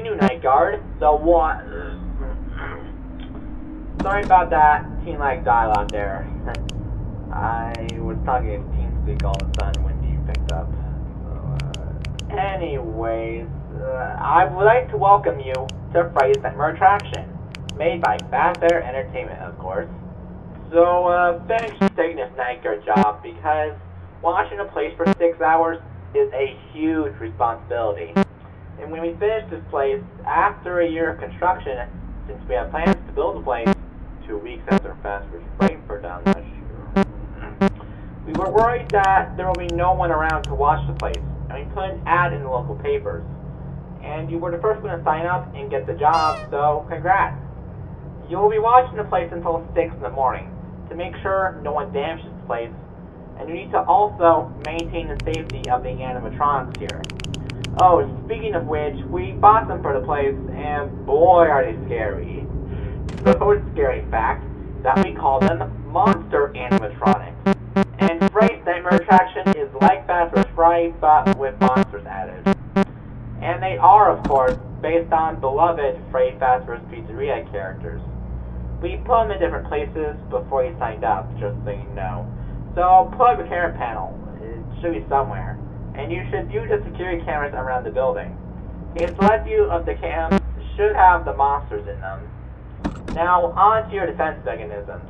a new night guard. So what? Sorry about that teen like dialogue there. I was talking in TeamSpeak all of a sudden when you picked up. Anyways, I would like to welcome you to Friday's Nightmare Attraction, made by Fast Bear Entertainment, of course. So, finish taking this night guard job because watching a place for 6 hours is a huge responsibility. And when we finish this place, after a year of construction, since we have plans to build the place 2 weeks after Fast was Frankfurt down last year, we were worried that there will be no one around to watch the place, and we put an ad in the local papers. And you were the first one to sign up and get the job, so congrats. You will be watching the place until 6 in the morning to make sure no one damages the place, and you need to also maintain the safety of the animatronics here. Oh, speaking of which, we bought them for the place, and boy are they scary. So scary fact that we call them monster animatronics. And Friday's Nightmare Attraction is like Fast vs. Friday, but with monsters added. And they are, of course, based on beloved Freddy Fazbear's Pizzeria characters. We put them in different places before you signed up, just so you know. So plug the camera panel. It should be somewhere. And you should view the security cameras around the building. A select view of the cams should have the monsters in them. Now, on to your defense mechanisms.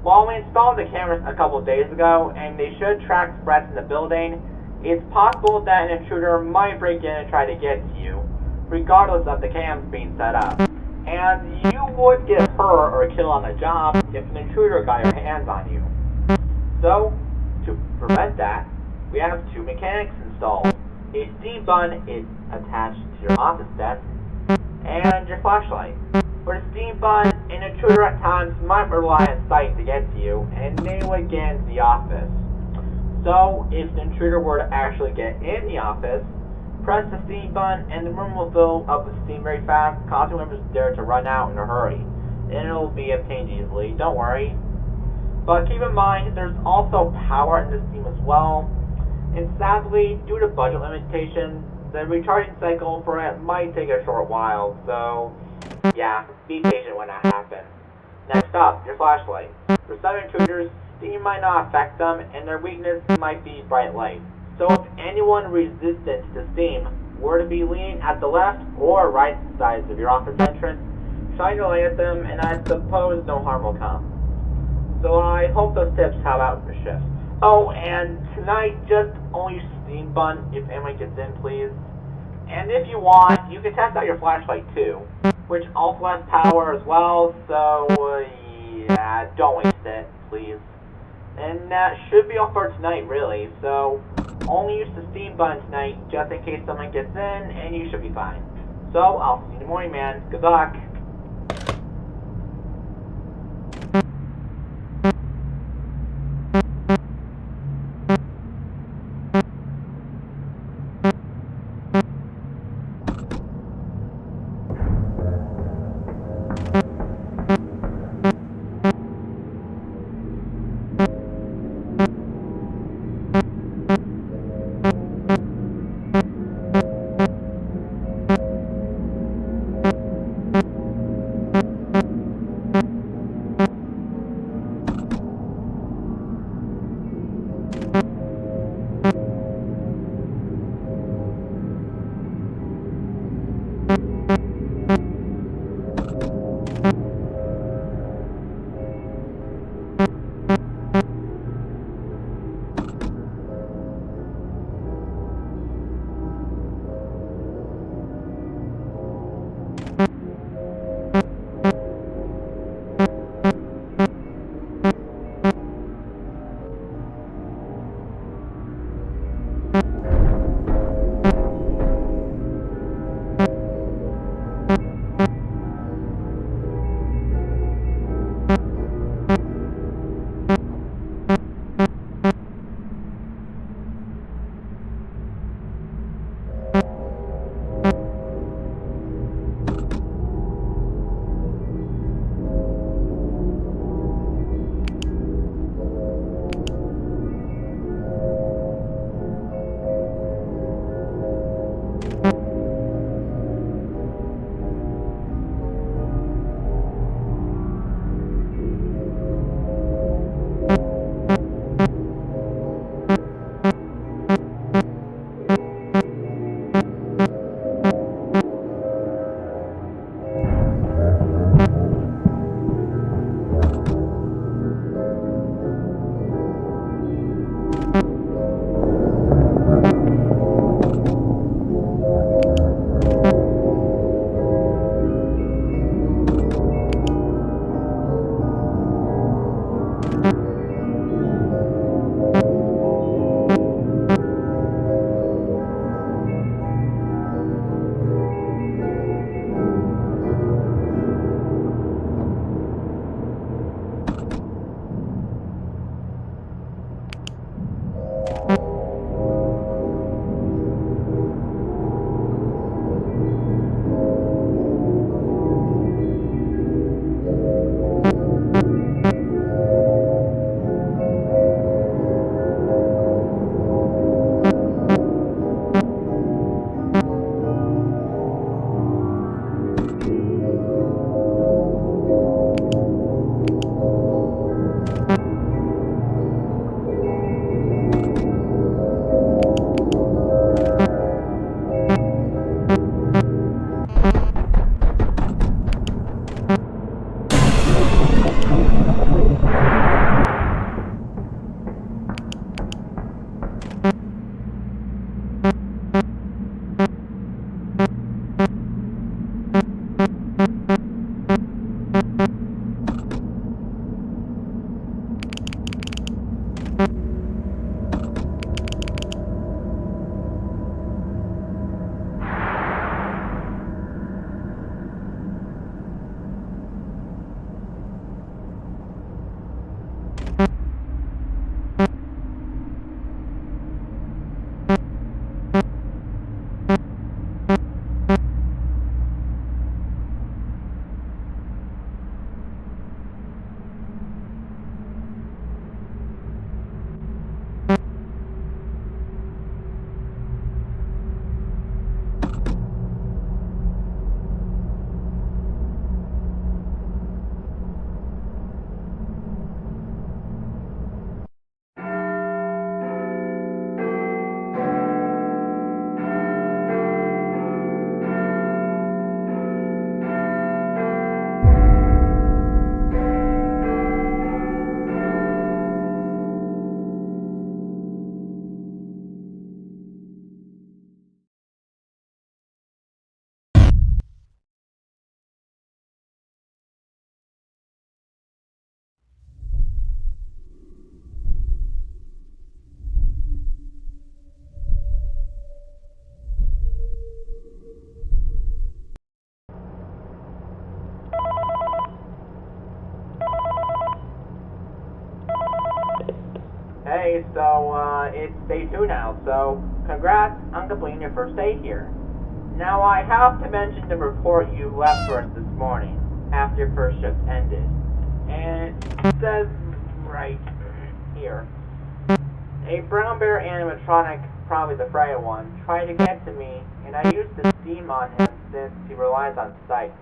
While we installed the cameras a couple days ago, and they should track threats in the building, it's possible that an intruder might break in and try to get to you, regardless of the cams being set up. And you would get hurt or killed on the job if an intruder got your hands on you. So, to prevent that, we have 2 mechanics installed. A steam bun is attached to your office desk, and your flashlight. For the steam bun, an intruder at times might rely on sight to get to you, and they would get into the office. So, if the intruder were to actually get in the office, press the steam button and the room will fill up with steam very fast, causing members there to run out in a hurry. And it'll be obtained easily, don't worry. But keep in mind, there's also power in this steam as well. And sadly, due to budget limitations, the recharging cycle for it might take a short while, so yeah, be patient when that happens. Next up, your flashlight. For some intruders, steam might not affect them, and their weakness might be bright light. So if anyone resistant to steam were to be leaning at the left or right sides of your office entrance, shine your light at them, and I suppose no harm will come. So I hope those tips help out for shifts. Oh, and tonight, just only use steam bun if anyone gets in, please. And if you want, you can test out your flashlight too, which also has power as well, so yeah, don't waste it, please. And that should be all for tonight, really, so only use the steam button tonight, just in case someone gets in, and you should be fine. So, I'll see you in the morning, man. Good luck. Hey, so, it's day 2 now, so congrats on completing your first day here. Now, I have to mention the report you left for us this morning, after your first shift ended. And it says right here, a brown bear animatronic, probably the Freya one, tried to get to me, and I used the steam on him since he relies on sight.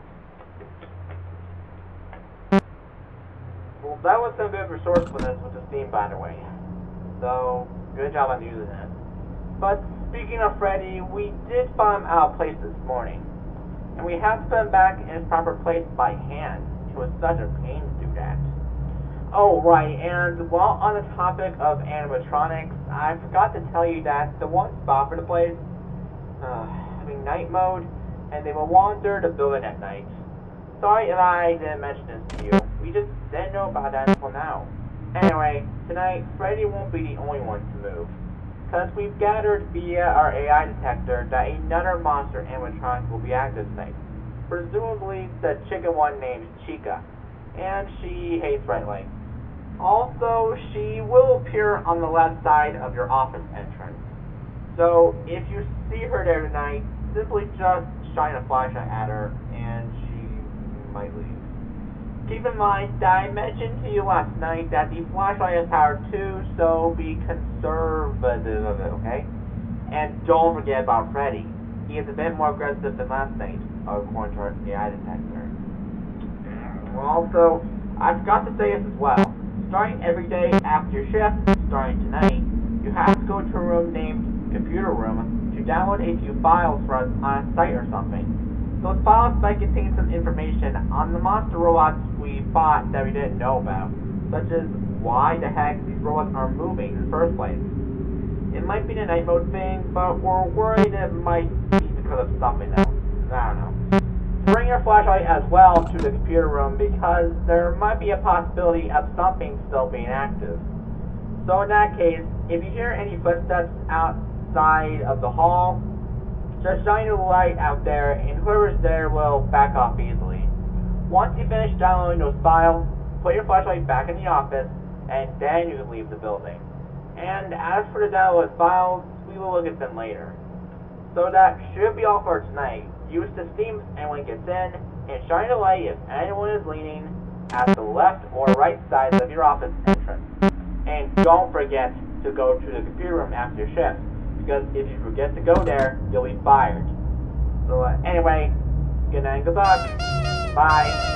Well, that was some good resourcefulness with the steam, by the way. So, good job on using it. But speaking of Freddy, we did find him out of place this morning. And we have to put him back in his proper place by hand. It was such a pain to do that. Oh, right, and while on the topic of animatronics, I forgot to tell you that the one spot for the place, having night mode, and they will wander the building at night. Sorry if I didn't mention this to you. We just didn't know about that until now. Anyway, tonight, Freddy won't be the only one to move. Because we've gathered via our AI detector that another monster animatronic will be active tonight. Presumably the chicken one named Chica. And she hates red lights. Also, she will appear on the left side of your office entrance. So, if you see her there tonight, simply just shine a flashlight at her and she might leave. Keep in mind that I mentioned to you last night that the flashlight is powered too, so be conservative of it, okay? And don't forget about Freddy. He is a bit more aggressive than last night, according to our AI detector. Also, I forgot to say this as well. Starting every day after your shift, starting tonight, you have to go to a room named Computer Room to download a few files for us on a site or something. Those files might contain some information on the monster robots we fought that we didn't know about, such as why the heck these robots are moving in the first place. It might be the night mode thing, but we're worried it might be because of something else. I don't know. Bring your flashlight as well to the computer room because there might be a possibility of something still being active. So in that case, if you hear any footsteps outside of the hall, just shine a light out there and whoever's there will back off easily. Once you finish downloading those files, put your flashlight back in the office and then you can leave the building. And as for the downloaded files, we will look at them later. So that should be all for tonight. Use the steam if anyone gets in, and shine a light if anyone is leaning at the left or right sides of your office entrance. And don't forget to go to the computer room after your shift, because if you forget to go there, you'll be fired. So anyway, good night and good luck. Bye.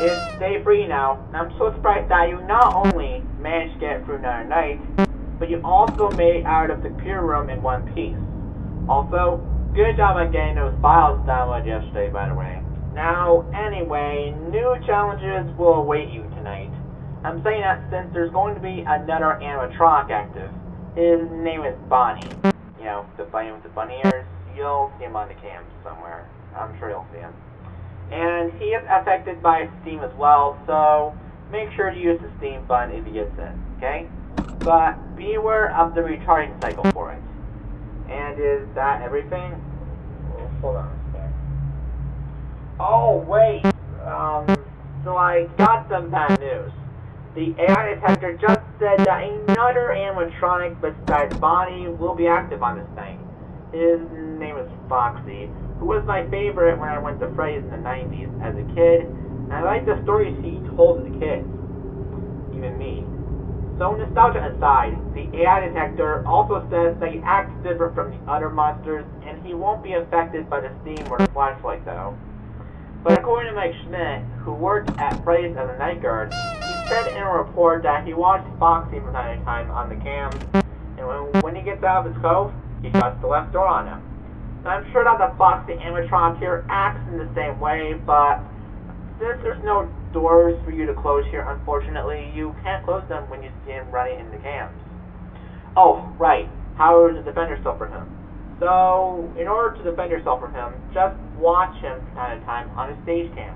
It's day 3 now, and I'm so surprised that you not only managed to get through another night, but you also made it out of the computer room in one piece. Also, Good job on getting those files downloaded yesterday, by the way. Now, anyway, new challenges will await you tonight. I'm saying that since there's going to be another animatronic active. His name is Bonnie. You know, the bunny with the bunny ears. You'll see him on the cam somewhere. I'm sure you'll see him. And he is affected by steam as well, so make sure to use the steam button if he gets in, okay? But be aware of the recharging cycle for it. And is that everything? Oh, hold on a sec. Oh, wait. So I got some bad news. The AI detector just said that another animatronic besides Bonnie will be active on this thing. His name is Foxy, who was my favorite when I went to Freddy's in the 90s as a kid, and I liked the stories he told the kids. Even me. So nostalgia aside, the AI detector also says that he acts different from the other monsters, and he won't be affected by the steam or the flashlight though. But according to Mike Schmidt, who worked at Freddy's as a night guard, he said in a report that he watched Foxy from time to time on the cam, and when he gets out of his cove, he shuts the left door on him. And I'm sure that the Foxy animatronic here acts in the same way, but since there's no doors for you to close here, unfortunately, you can't close them when you see him running in the cams. Oh, right. How to defend yourself from him? So, in order to defend yourself from him, just watch him from time to time on his stage cam,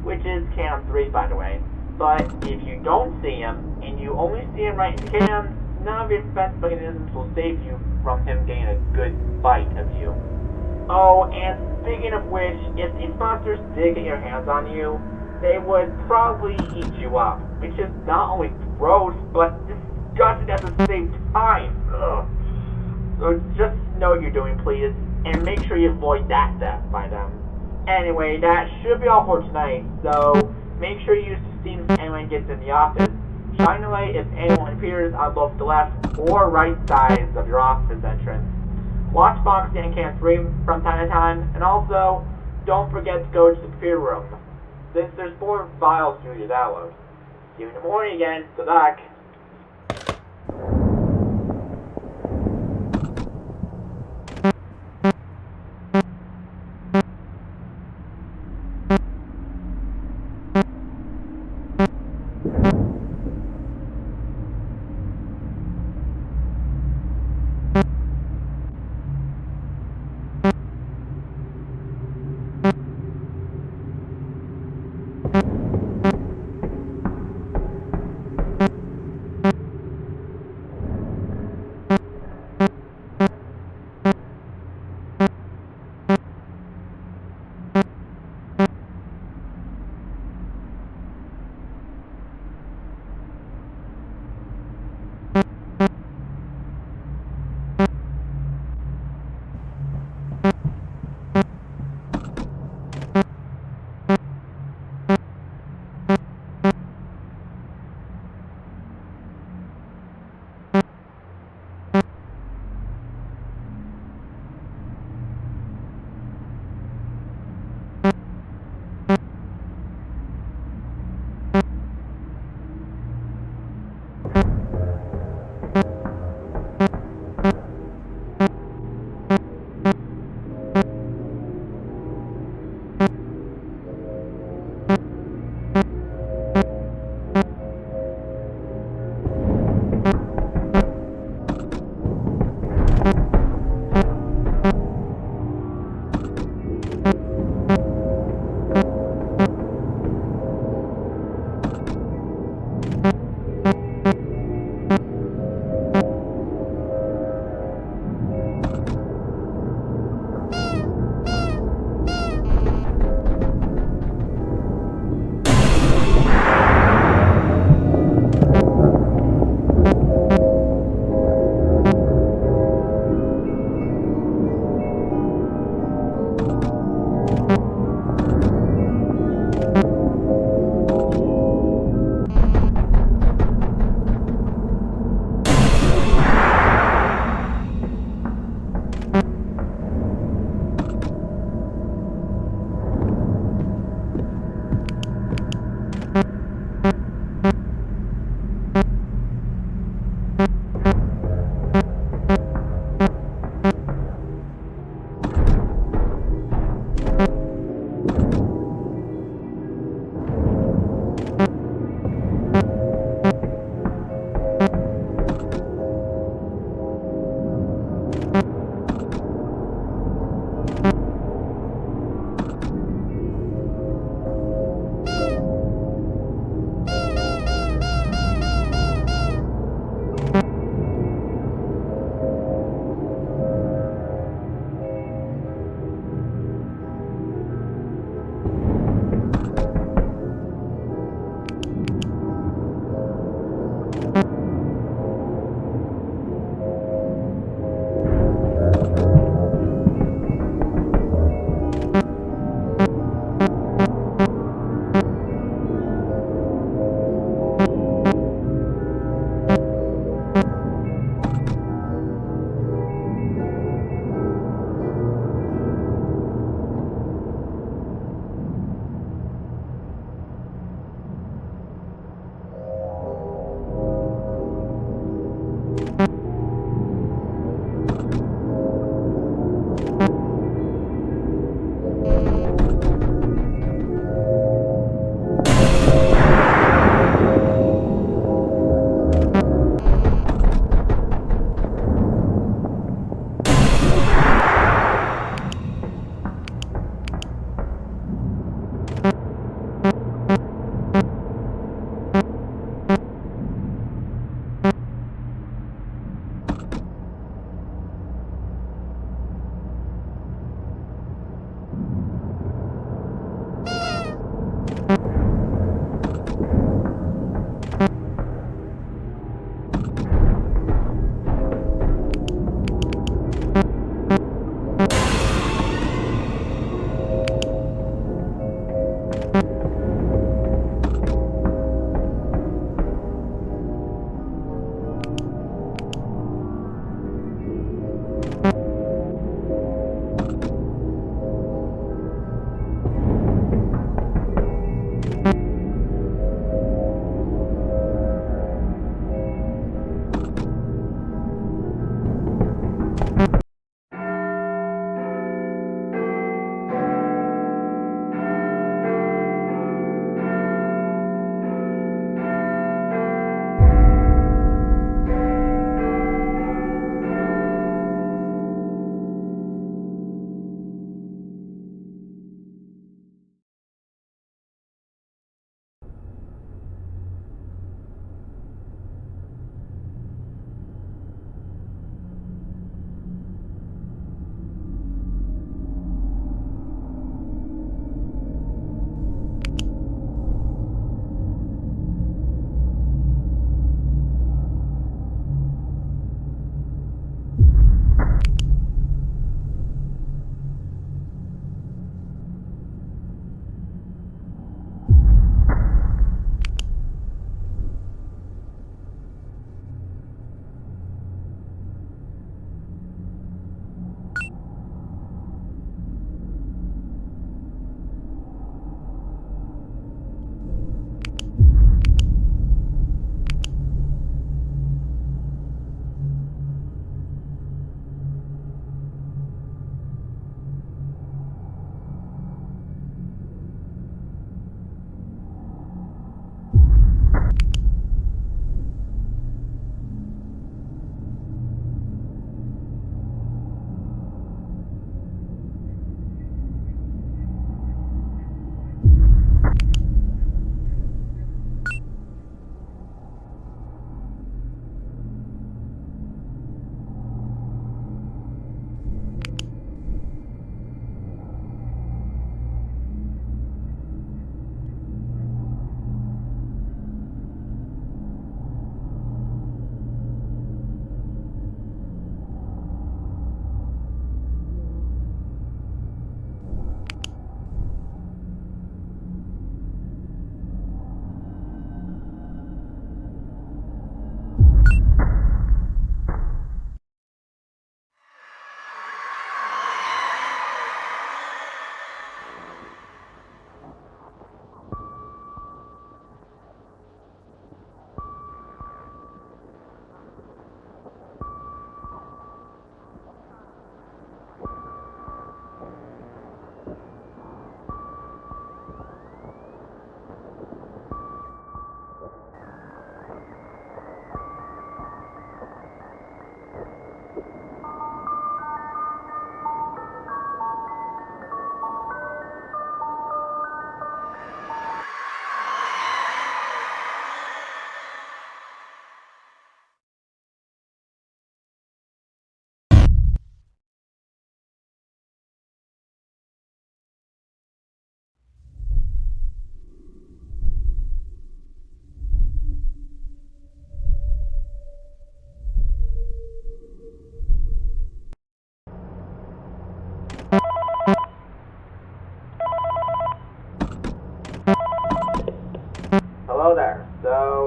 which is cam 3, by the way. But if you don't see him, and you only see him right in the cam, none of your defense mechanisms will save you from him getting a good bite of you. Oh, and speaking of which, if these monsters did get your hands on you, they would probably eat you up, which is not only gross, but disgusting at the same time. Ugh. So just know what you're doing, please, and make sure you avoid that death by them. Anyway, that should be all for tonight, so make sure you use the steam if anyone gets in the office. Shine a light if anyone appears on both the left or right sides of your office entrance. Watch Foxy and Cam 3 from time to time, and also, don't forget to go to the computer room, since there's 4 files for you to download. See you in the morning again. Good luck.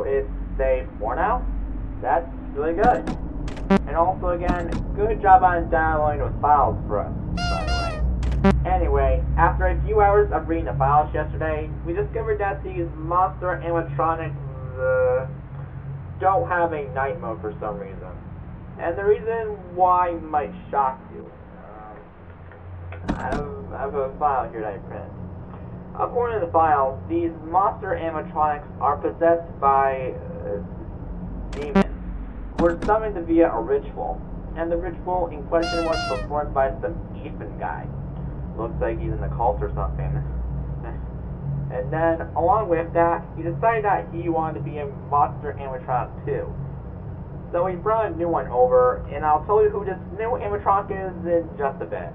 So it's safe for now. That's really good. And also again, good job on downloading those files for us, by the way. Anyway, after a few hours of reading the files yesterday, we discovered that these monster animatronics don't have a night mode for some reason. And the reason why might shock you. I have a file here that I printed. According to the file, these monster animatronics are possessed by demons who were summoned via a ritual. And the ritual in question was performed by some Ethan guy. Looks like he's in the cult or something. And then, along with that, he decided that he wanted to be a monster animatronic too. So he brought a new one over, and I'll tell you who this new animatronic is in just a bit.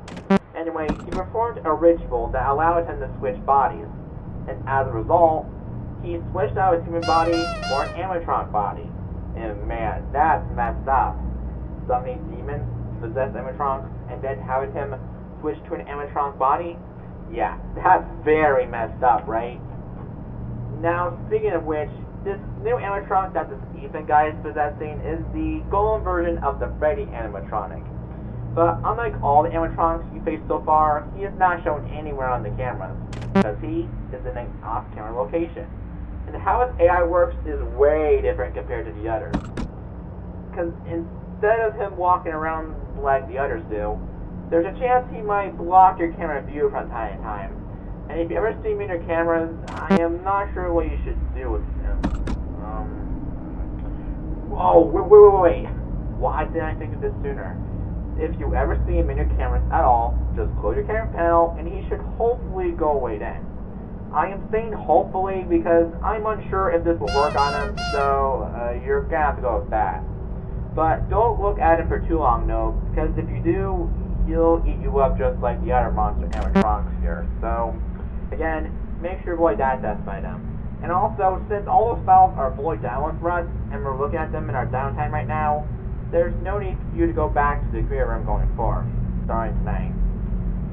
Anyway, he performed a ritual that allowed him to switch bodies. And as a result, he switched out his human body for an animatronic body. And man, that's messed up. Summoning demons to possess animatronics and then having him switch to an animatronic body? Yeah, that's very messed up, right? Now, speaking of which, this new animatronic that this Ethan guy is possessing is the golem version of the Freddy animatronic. But unlike all the animatronics you faced so far, he is not shown anywhere on the cameras, because he is in an off-camera location. And how his AI works is way different compared to the others. Because instead of him walking around like the others do, there's a chance he might block your camera view from time to time. And if you ever see him in your cameras, I am not sure what you should do with him. Oh, wait. Why didn't I think of this sooner? If you ever see him in your cameras at all, just close your camera panel and he should hopefully go away then. I am saying hopefully because I'm unsure if this will work on him, so you're gonna have to go with that. But don't look at him for too long, no, because if you do, he'll eat you up just like the other monster animatronics here. So, again, make sure to avoid that death by them. And also, since all those files are fully downloaded for us, and we're looking at them in our downtime right now, there's no need for you to go back to the creator room going forward, starting tonight.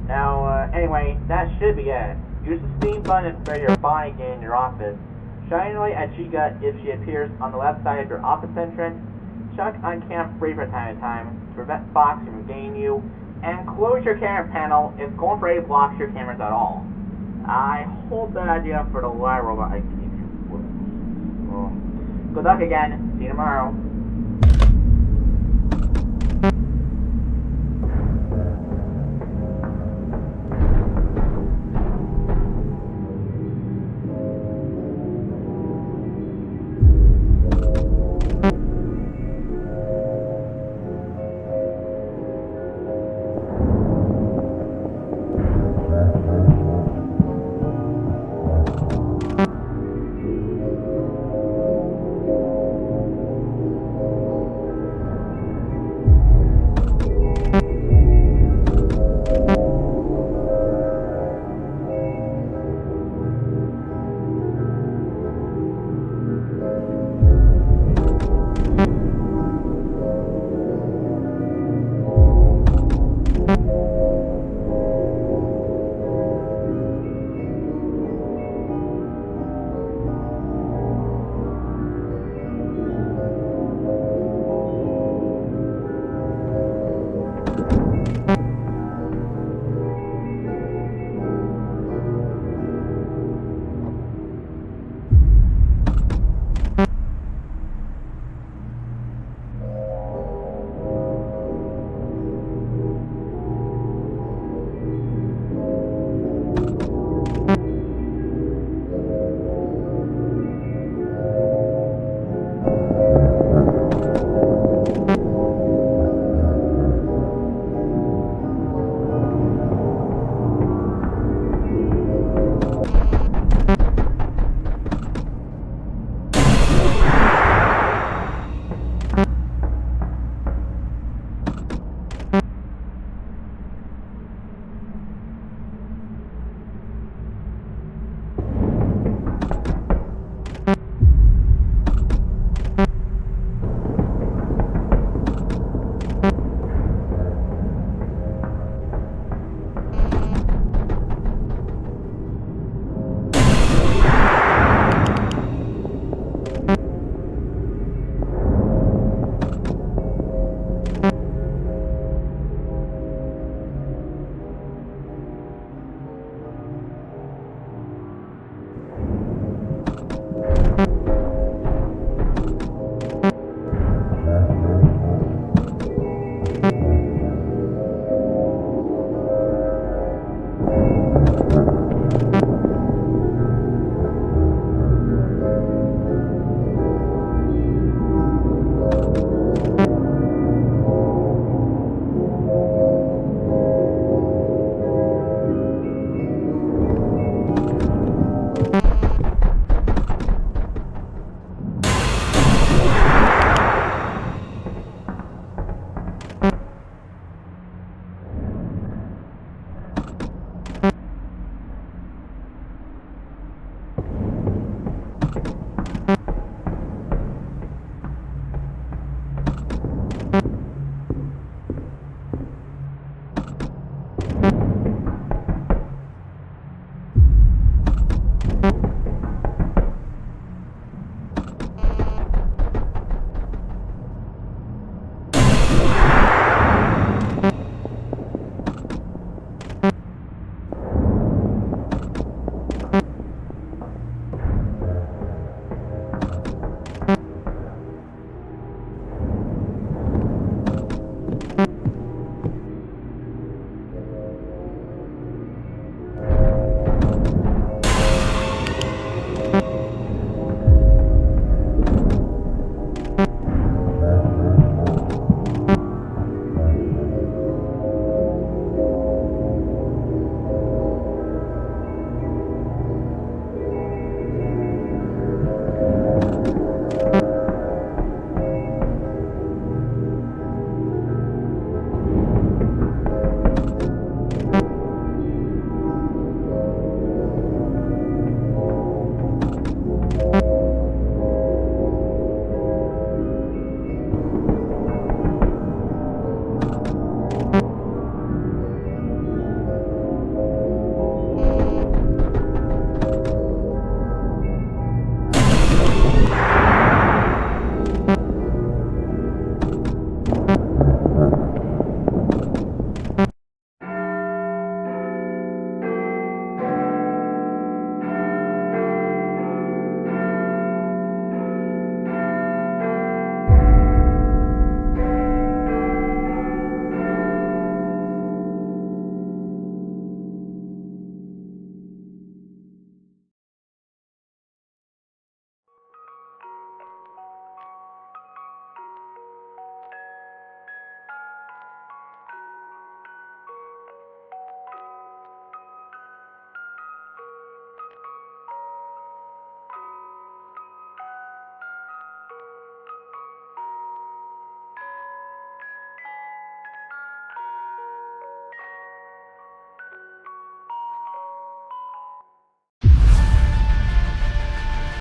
Now, anyway, that should be it. Use the Steam button and spread your body again in your office. Shine a light at Chica if she appears on the left side of your office entrance. Check on Cam Free from time to time to prevent Foxy from getting you. And close your camera panel if Golden Freddy blocks your cameras at all. I hope that idea for the live robot I gave you works. Well, good luck again. See you tomorrow.